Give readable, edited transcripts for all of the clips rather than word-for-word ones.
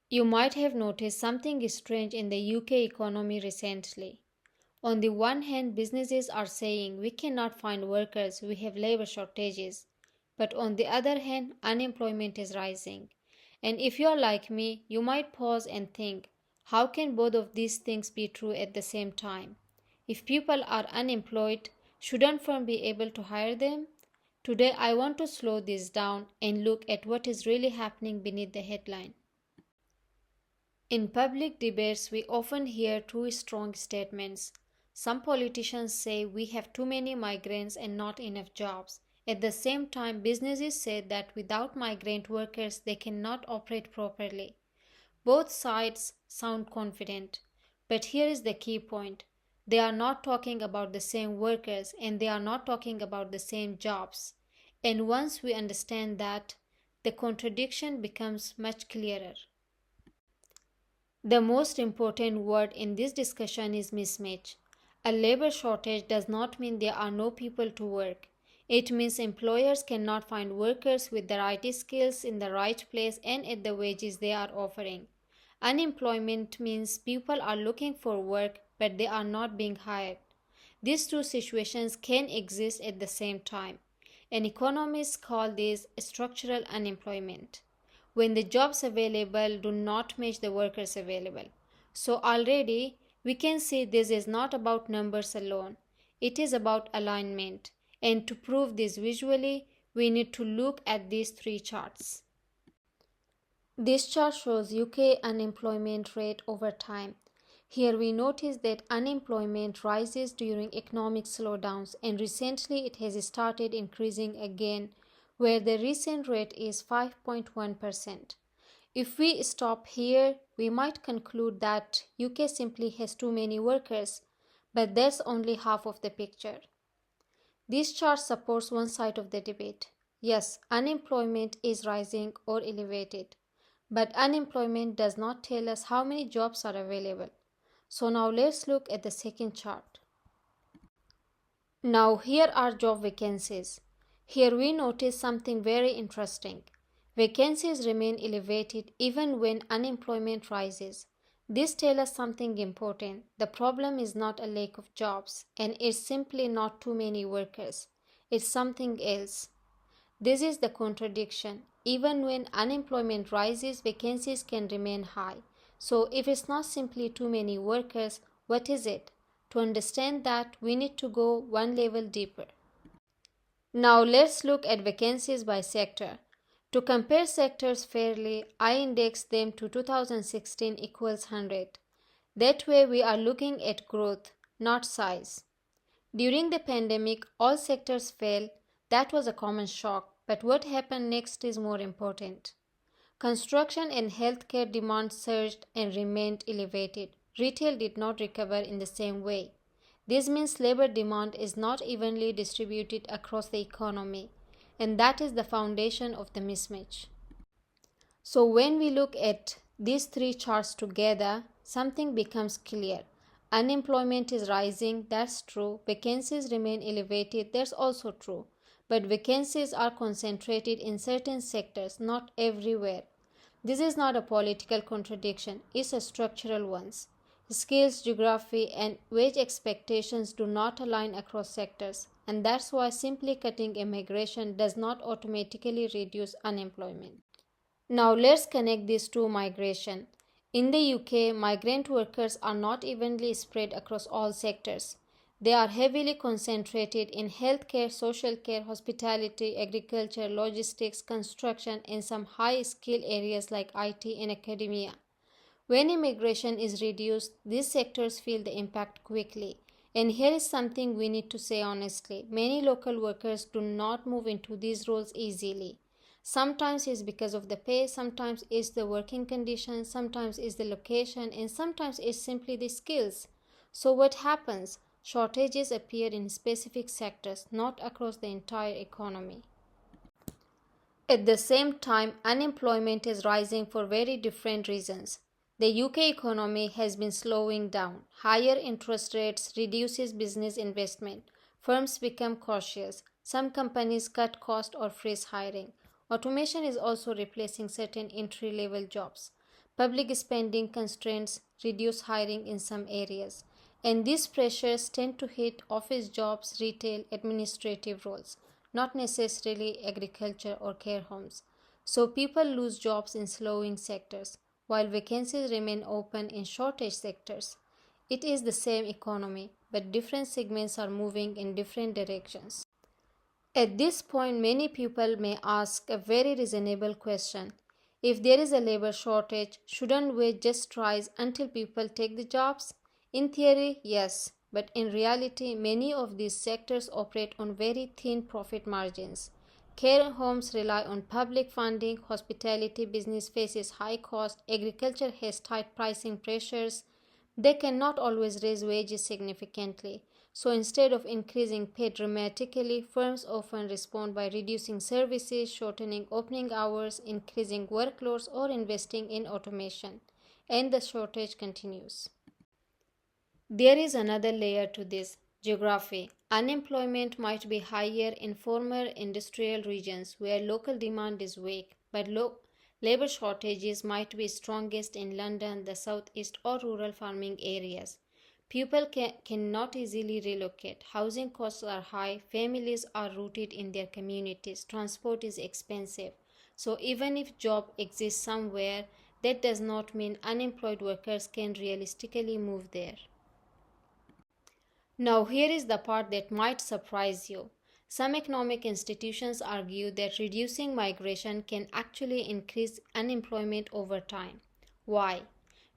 You might have noticed something strange in the UK economy recently. On the one hand, businesses are saying we cannot find workers, we have labor shortages. But on the other hand, unemployment is rising. And if you are like me, you might pause and think, how can both of these things be true at the same time? If people are unemployed, shouldn't firms be able to hire them? Today, I want to slow this down and look at what is really happening beneath the headline. In public debates, we often hear two strong statements. Some politicians say we have too many migrants and not enough jobs. At the same time, businesses say that without migrant workers, they cannot operate properly. Both sides sound confident. But here is the key point. They are not talking about the same workers and they are not talking about the same jobs. And once we understand that, the contradiction becomes much clearer. The most important word in this discussion is mismatch. A labor shortage does not mean there are no people to work. It means employers cannot find workers with the right skills in the right place and at the wages they are offering. Unemployment means people are looking for work but they are not being hired. These two situations can exist at the same time, and economists call this structural unemployment when the jobs available do not match the workers available. So already we can see this is not about numbers alone. It is about alignment. And to prove this visually, we need to look at these three charts. This chart shows UK unemployment rate over time. Here we notice that unemployment rises during economic slowdowns and recently it has started increasing again where the recent rate is 5.1%. If we stop here, we might conclude that UK simply has too many workers, but that's only half of the picture. This chart supports one side of the debate. Yes, unemployment is rising or elevated, but unemployment does not tell us how many jobs are available. So now let's look at the second chart. Now here are job vacancies. Here we notice something very interesting. Vacancies remain elevated even when unemployment rises. This tells us something important. The problem is not a lack of jobs, and it's simply not too many workers. It's something else. This is the contradiction. Even when unemployment rises, vacancies can remain high. So if it's not simply too many workers, what is it? To understand that, we need to go one level deeper. Now let's look at vacancies by sector. To compare sectors fairly, I index them to 2016 equals 100. That way we are looking at growth, not size. During the pandemic, all sectors fell. That was a common shock. But what happened next is more important. Construction and healthcare demand surged and remained elevated. Retail did not recover in the same way. This means labor demand is not evenly distributed across the economy, and that is the foundation of the mismatch. So when we look at these three charts together, something becomes clear. Unemployment is rising, that's true. Vacancies remain elevated, that's also true. But vacancies are concentrated in certain sectors, not everywhere. This is not a political contradiction, it's a structural one. Skills, geography, and wage expectations do not align across sectors, and that's why simply cutting immigration does not automatically reduce unemployment. Now let's connect these to migration. In the UK, migrant workers are not evenly spread across all sectors. They are heavily concentrated in healthcare, social care, hospitality, agriculture, logistics, construction, and some high-skill areas like IT and academia. When immigration is reduced, these sectors feel the impact quickly. And here is something we need to say honestly. Many local workers do not move into these roles easily. Sometimes it's because of the pay, sometimes it's the working conditions, sometimes it's the location, and sometimes it's simply the skills. So what happens? Shortages appear in specific sectors, not across the entire economy. At the same time, unemployment is rising for very different reasons. The UK economy has been slowing down. Higher interest rates reduces business investment. Firms become cautious. Some companies cut cost or freeze hiring. Automation is also replacing certain entry-level jobs. Public spending constraints reduce hiring in some areas, and these pressures tend to hit office jobs, retail, administrative roles, not necessarily agriculture or care homes. So people lose jobs in slowing sectors, while vacancies remain open in shortage sectors. It is the same economy, but different segments are moving in different directions. At this point, many people may ask a very reasonable question. If there is a labor shortage, shouldn't we just rise until people take the jobs? In theory, yes, but in reality, many of these sectors operate on very thin profit margins. Care homes rely on public funding, hospitality business faces high cost, agriculture has tight pricing pressures. They cannot always raise wages significantly. So instead of increasing pay dramatically, firms often respond by reducing services, shortening opening hours, increasing workloads, or investing in automation. And the shortage continues. There is another layer to this geography. Unemployment might be higher in former industrial regions where local demand is weak, but labor shortages might be strongest in London, the southeast, or rural farming areas. People cannot easily relocate. Housing costs are high. Families are rooted in their communities. Transport is expensive. So, even if job exists somewhere, that does not mean unemployed workers can realistically move there. Now, here is the part that might surprise you. Some economic institutions argue that reducing migration can actually increase unemployment over time. Why?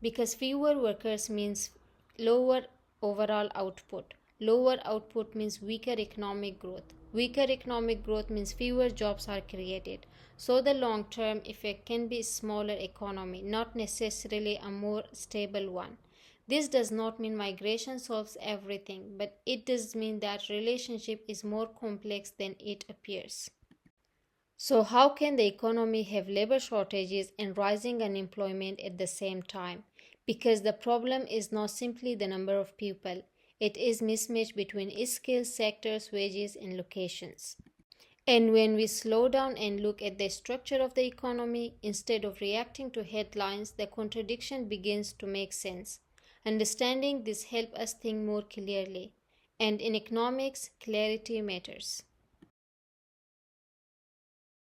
Because fewer workers means lower overall output. Lower output means weaker economic growth. Weaker economic growth means fewer jobs are created. So the long-term effect can be a smaller economy, not necessarily a more stable one. This does not mean migration solves everything, but it does mean that relationship is more complex than it appears. So how can the economy have labor shortages and rising unemployment at the same time? Because the problem is not simply the number of people, it is mismatch between skills, sectors, wages, and locations. And when we slow down and look at the structure of the economy, instead of reacting to headlines, the contradiction begins to make sense. Understanding this helps us think more clearly. And in economics, clarity matters.